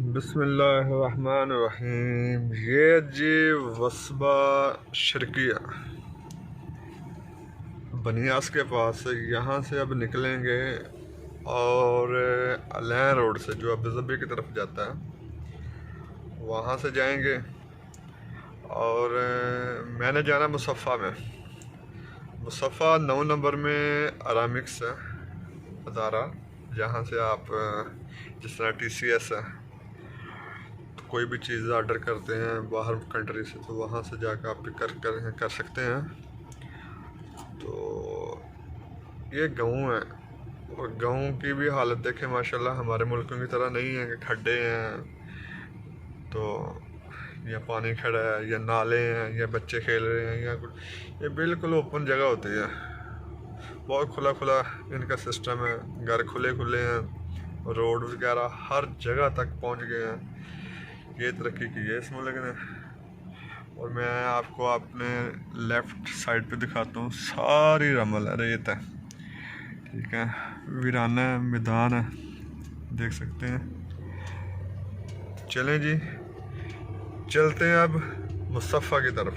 बिस्मिल्लाहिर्रहमानिर्रहीम। ये जी वस्बा शर्किया बनियास के पास है। यहाँ से अब निकलेंगे और अलैन रोड से जो अबू ज़बी की तरफ जाता है वहाँ से जाएंगे। और मैंने जाना मुसफ़ा में। मुसफ़ा 9 नंबर में अरामिक्स है अदारा, जहाँ से आप जिस तरह TCS है कोई भी चीज़ ऑर्डर करते हैं बाहर कंट्री से तो वहाँ से जाकर आप पिक कर सकते हैं। तो ये गाँव है और गाँव की भी हालत देखें माशाल्लाह, हमारे मुल्कों की तरह नहीं है कि खड्डे हैं तो या पानी खड़ा है या नाले हैं या बच्चे खेल रहे हैं या कुछ। ये बिल्कुल ओपन जगह होती है, बहुत खुला खुला इनका सिस्टम है। घर खुले खुले हैं, रोड वगैरह हर जगह तक पहुंच गए हैं। ये तरक्की की है इस मुल्क ने। और मैं आपको अपने लेफ़्ट साइड पे दिखाता हूँ, सारी रमल है, रेत है, ठीक है, वीराना है, मैदान है, देख सकते हैं। चलें जी, चलते हैं अब मुस्तफ़ा की तरफ।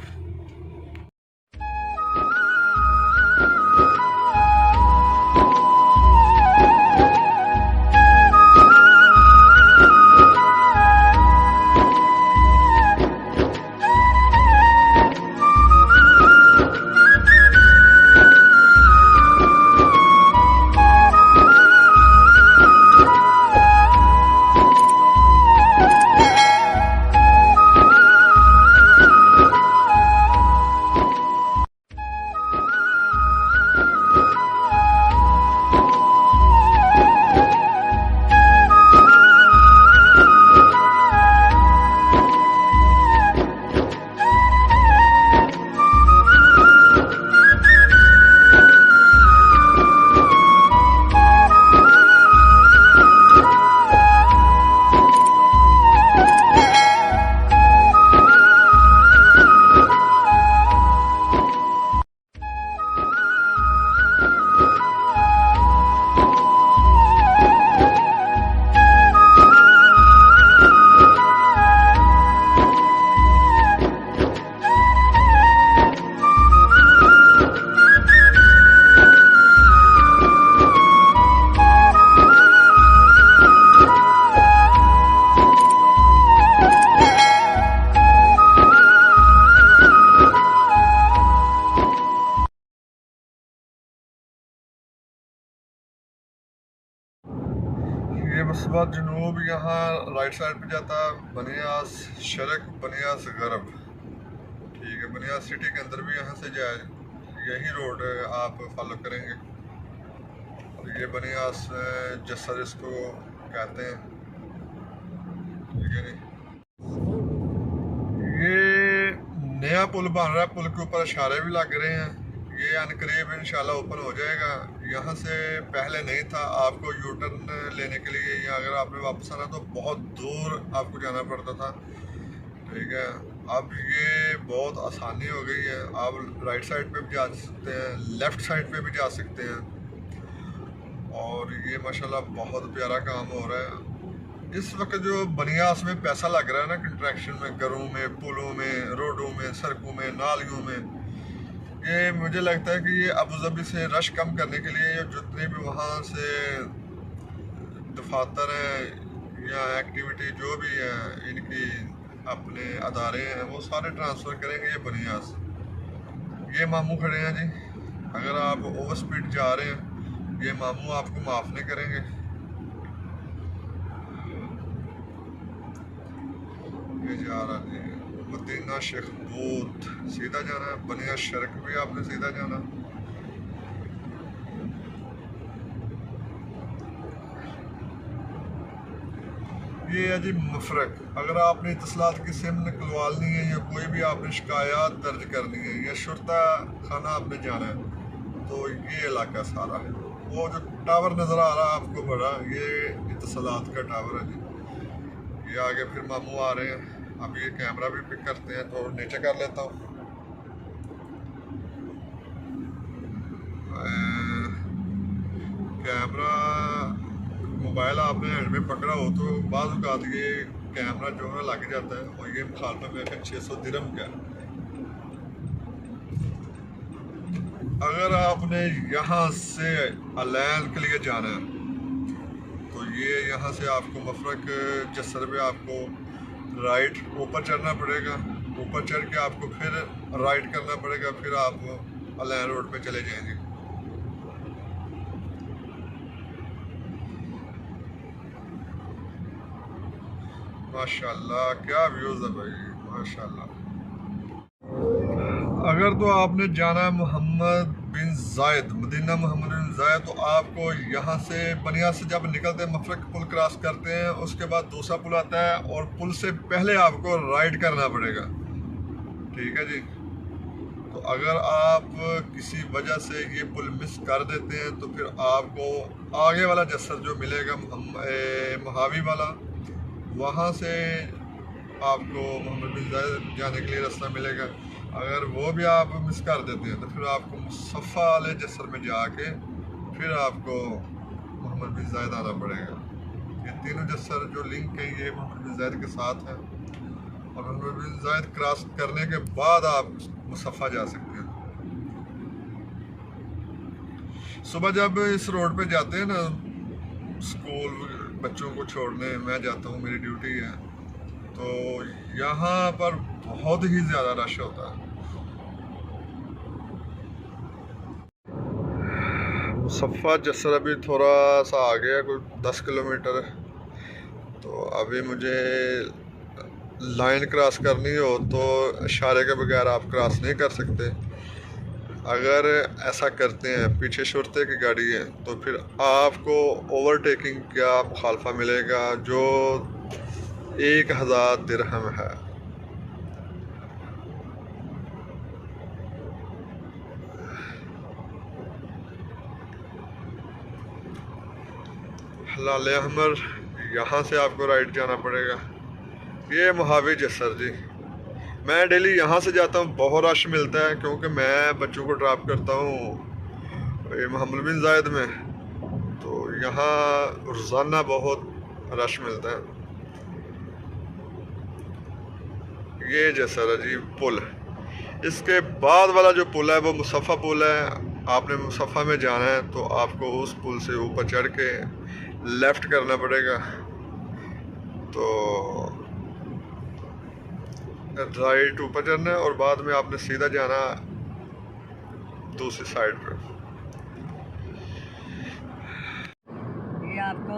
ये मुसफ़ा जनूब यहाँ राइट साइड पे जाता है, बनियास शरक, बनियास गरब, ठीक है। बनियास सिटी के अंदर भी यहाँ से जाए, यही रोड आप फॉलो करेंगे। और ये बनियास जसर इसको कहते हैं, ठीक है। ये नया पुल बन रहा है, पुल के ऊपर इशारे भी लग रहे हैं। ये अनकरीब इंशाल्लाह ओपन हो जाएगा। यहाँ से पहले नहीं था, आपको यू टर्न लेने के लिए या अगर आपने वापस आना तो बहुत दूर आपको जाना पड़ता था, ठीक है। अब ये बहुत आसानी हो गई है, आप राइट साइड पे भी जा सकते हैं, लेफ़्ट साइड पे भी जा सकते हैं। और ये माशाल्लाह बहुत प्यारा काम हो रहा है। इस वक्त जो बनियास में पैसा लग रहा है ना, कंस्ट्रक्शन में, घरों में, पुलों में, रोडों में, सड़कों में, नालियों में, ये मुझे लगता है कि ये अबू ज़बी से रश कम करने के लिए जितने भी वहाँ से दफातर हैं या एक्टिविटी जो भी है इनकी अपने अदारे हैं वो सारे ट्रांसफ़र करेंगे ये बनियास। ये मामू खड़े हैं जी, अगर आप ओवर स्पीड जा रहे हैं ये मामू आपको माफ़ नहीं करेंगे। ये जा रहा जी मदीना शेख बूथ, सीधा जाना है। बनिया शरक भी आपने सीधा जाना। ये है जी मफरक, अगर आपने इतलात की सिम निकलवानी है या कोई भी आपने शिकायत दर्ज करनी है या शुरता खाना आपने जाना है तो ये इलाका सारा है। वो जो टावर नज़र आ रहा है आपको बड़ा, ये इतलात का टावर है जी। ये आगे फिर मामू आ रहे हैं, अब ये कैमरा भी पिक करते हैं तो नीचे कर लेता हूँ। कैमरा मोबाइल आपने हैंड में पकड़ा हो तो बाज़ औक़ात ये कैमरा जो है लग जाता है, और ये मुखालफा में 600 दिरहम का। अगर आपने यहाँ से अलैन के लिए जाना है तो ये यहाँ से आपको मफरक जसर पे आपको राइट ऊपर चढ़ना पड़ेगा, ऊपर चढ़ के आपको फिर राइट करना पड़ेगा, फिर आप अलैन रोड पे चले जाएंगे। माशाल्लाह क्या व्यूज़ है भाई, माशाल्लाह। अगर तो आपने जाना है मोहम्मद बिन जायद, मदीना मोहम्मद बिन जायद, तो आपको यहाँ से बनिया से जब निकलते हैं मफरक पुल क्रॉस करते हैं, उसके बाद दूसरा पुल आता है और पुल से पहले आपको राइट करना पड़ेगा, ठीक है जी। तो अगर आप किसी वजह से ये पुल मिस कर देते हैं तो फिर आपको आगे वाला जसर जो मिलेगा महावी वाला, वहाँ से आपको मोहम्मद बिन जायद जाने के लिए रास्ता मिलेगा। अगर वो भी आप मिस कर देते हैं तो फिर आपको मुसफ़ा वाले जसर में जाके फिर आपको मोहम्मद बिन जायद आना पड़ेगा। ये तीनों जसर जो लिंक है ये मोहम्मद बिन जायद के साथ हैं, और मोहम्मद बिन जायद क्रॉस करने के बाद आप मुसफ़ा जा सकते हैं। सुबह जब इस रोड पे जाते हैं ना, स्कूल बच्चों को छोड़ने मैं जाता हूँ, मेरी ड्यूटी है, तो यहाँ पर बहुत ही ज़्यादा रश होता है। मुसफ़ा जसर अभी थोड़ा सा आ गया, कोई 10 किलोमीटर, तो अभी मुझे लाइन क्रॉस करनी हो तो इशारे के बगैर आप क्रॉस नहीं कर सकते। अगर ऐसा करते हैं, पीछे शुरते की गाड़ी है, तो फिर आपको ओवरटेकिंग का मुखालफा मिलेगा जो 1000 दिरहम है। लाल अहमर, यहाँ से आपको राइट जाना पड़ेगा। ये महावी जसर जी, मैं डेली यहाँ से जाता हूँ, बहुत रश मिलता है क्योंकि मैं बच्चों को ड्रॉप करता हूँ मोहम्मद बिन जायद में, तो यहाँ रोज़ाना बहुत रश मिलता है। ये जसर है जी पुल, इसके बाद वाला जो पुल है वो मुसफ़ा पुल है। आपने मुसफ़ा में जाना है तो आपको उस पुल से ऊपर चढ़ के लेफ़्ट करना पड़ेगा, तो राइट ऊपर चढ़ना है और बाद में आपने सीधा जाना दूसरी साइड पर। ये आपको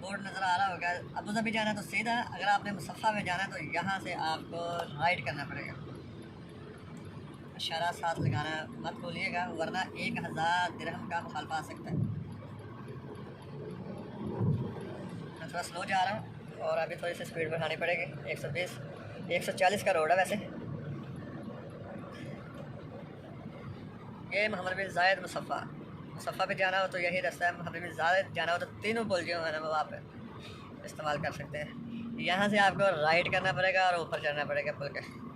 बोर्ड नज़र आ रहा होगा, अबू धाबी जाना है तो सीधा, अगर आपने मुसफ़ा में जाना है तो यहाँ से आपको राइट करना पड़ेगा। इशारा साथ लगाना मत भूलिएगा, वरना 1000 दिरहम का मुखालफा आ सकता है। मैं थोड़ा स्लो जा रहा हूँ और अभी थोड़ी सी स्पीड बढ़ानी पड़ेगी। 120 140 का रोड है वैसे। ये मोहम्मद बिन जायद मुसफ़ा पे जाना हो तो यही रास्ता है। मोहम्मद बिन जायद जाना हो तो तीनों पुल जो है ना वो आप इस्तेमाल कर सकते हैं। यहाँ से आपको राइट करना पड़ेगा और ऊपर चढ़ना पड़ेगा पुल के।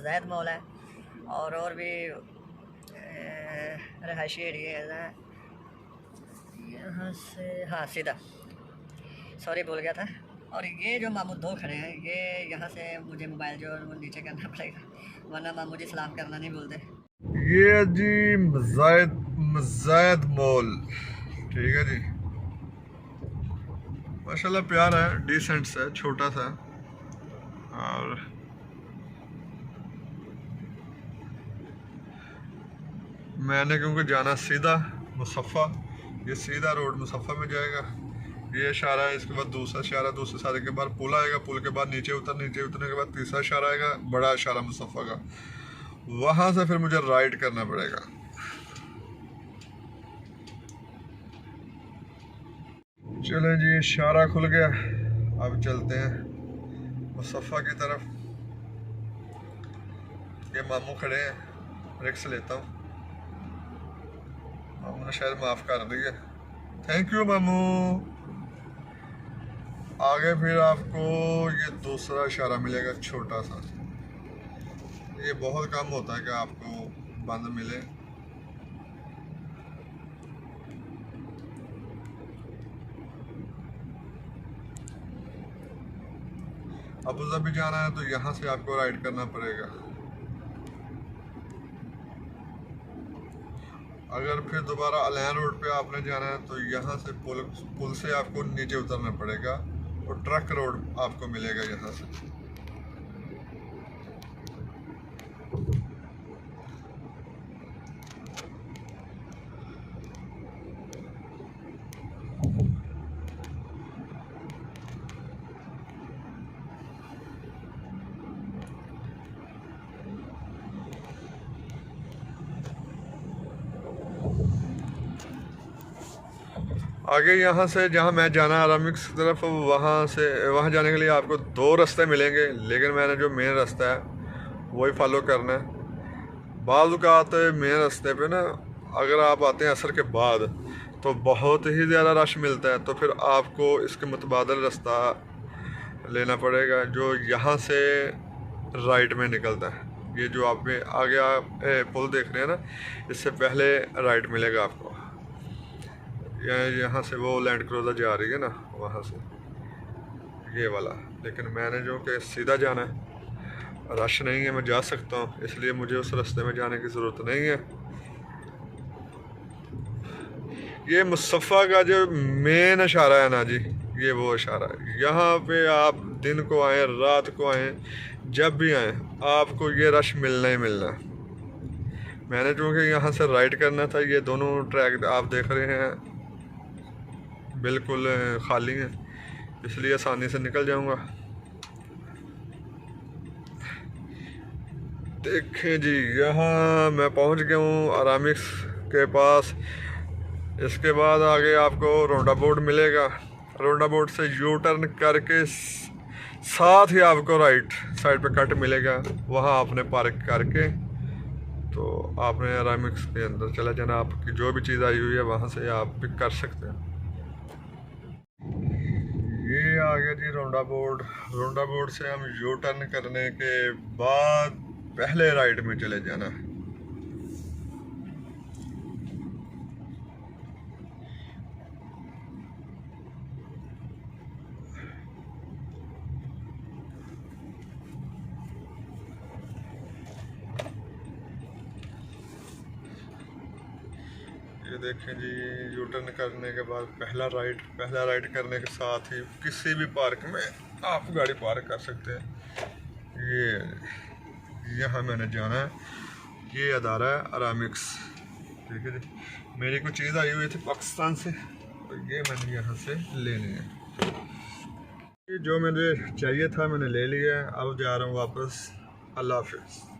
जैद मॉल है और भी रहायशी एरिए है यहाँ से। हाँ सीधा, सॉरी भूल गया था। और ये जो मामू दो खड़े हैं, ये यहाँ से मुझे मोबाइल जो वो नीचे करना पड़ेगा, वरना मामू जी सलाम करना नहीं भूलते। ये जी मज़ायद मॉल, ठीक है जी, माशाल्लाह प्यारा है, डिसेंट सा, छोटा सा। और मैंने क्योंकि जाना सीधा मुसफ़ा, ये सीधा रोड मुसफ़ा में जाएगा, ये इशारा है, इसके बाद दूसरा इशारा, दूसरे इशारे के बाद पुल आएगा, पुल के बाद नीचे उतरने के बाद तीसरा इशारा आएगा, बड़ा इशारा मुसफ़ा का। वहाँ से फिर मुझे राइट करना पड़ेगा। चलें जी, इशारा खुल गया, अब चलते हैं मुसफ़ा की तरफ। ये मामू खड़े हैं, रिक्स लेता हूँ। मामू ने शायद माफ़ कर दी है, थैंक यू मामू। आगे फिर आपको ये दूसरा इशारा मिलेगा, छोटा सा। ये बहुत कम होता है कि आपको बंद मिले। अबू धाबी जाना है तो यहाँ से आपको राइट करना पड़ेगा। अगर फिर दोबारा अलैन रोड पे आपने जाना है तो यहाँ से पुल से आपको नीचे उतरना पड़ेगा और ट्रक रोड आपको मिलेगा यहाँ से। आगे यहाँ से जहाँ मैं जाना है अरामिक्स की तरफ, वहाँ जाने के लिए आपको दो रास्ते मिलेंगे, लेकिन मैंने जो मेन रास्ता है वही फॉलो करना है। बाज़ औक़ात मेन रास्ते पे ना अगर आप आते हैं असर के बाद तो बहुत ही ज़्यादा रश मिलता है, तो फिर आपको इसके मुतबादल रास्ता लेना पड़ेगा जो यहाँ से राइट में निकलता है। ये जो आप आगे आप पुल देख रहे हैं ना, इससे पहले राइट मिलेगा आपको। यहाँ से वो लैंड क्रूज़र जा रही है ना, वहाँ से ये वाला। लेकिन मैंने जो कि सीधा जाना है, रश नहीं है, मैं जा सकता हूँ, इसलिए मुझे उस रास्ते में जाने की ज़रूरत नहीं है। ये मुसफ़ा का जो मेन इशारा है ना जी, ये वो इशारा है। यहाँ पे आप दिन को आएँ, रात को आएँ, जब भी आएँ, आपको ये रश मिलना ही मिलना है। मैंने चूँकि यहाँ से राइट करना था, ये दोनों ट्रैक आप देख रहे हैं बिल्कुल खाली है, इसलिए आसानी से निकल जाऊंगा। देखें जी, यहाँ मैं पहुँच गया हूँ अरामिक्स के पास। इसके बाद आगे आपको रोंडा बोर्ड मिलेगा, रोंडा बोर्ड से यू टर्न करके साथ ही आपको राइट साइड पे कट मिलेगा, वहाँ आपने पार्क करके तो आपने अरामिक्स के अंदर चला जाना। आपकी जो भी चीज़ आई हुई है वहाँ से आप पिक कर सकते हैं। ये आ गया जी रोंडा बोर्ड। रोंडा बोर्ड से हम यू टर्न करने के बाद पहले राइट में चले जाना है। ये देखें जी, यू टर्न करने के बाद पहला राइट करने के साथ ही किसी भी पार्क में आप गाड़ी पार्क कर सकते हैं। ये यहाँ मैंने जाना है, ये अदारा है अरामिक्स, ठीक है जी। मेरी कुछ चीज़ आई हुई थी पाकिस्तान से, तो ये मैंने यहाँ से लेनी है। ये जो मुझे चाहिए था मैंने ले लिया है, अब जा रहा हूँ वापस। अल्लाह हाफिज़।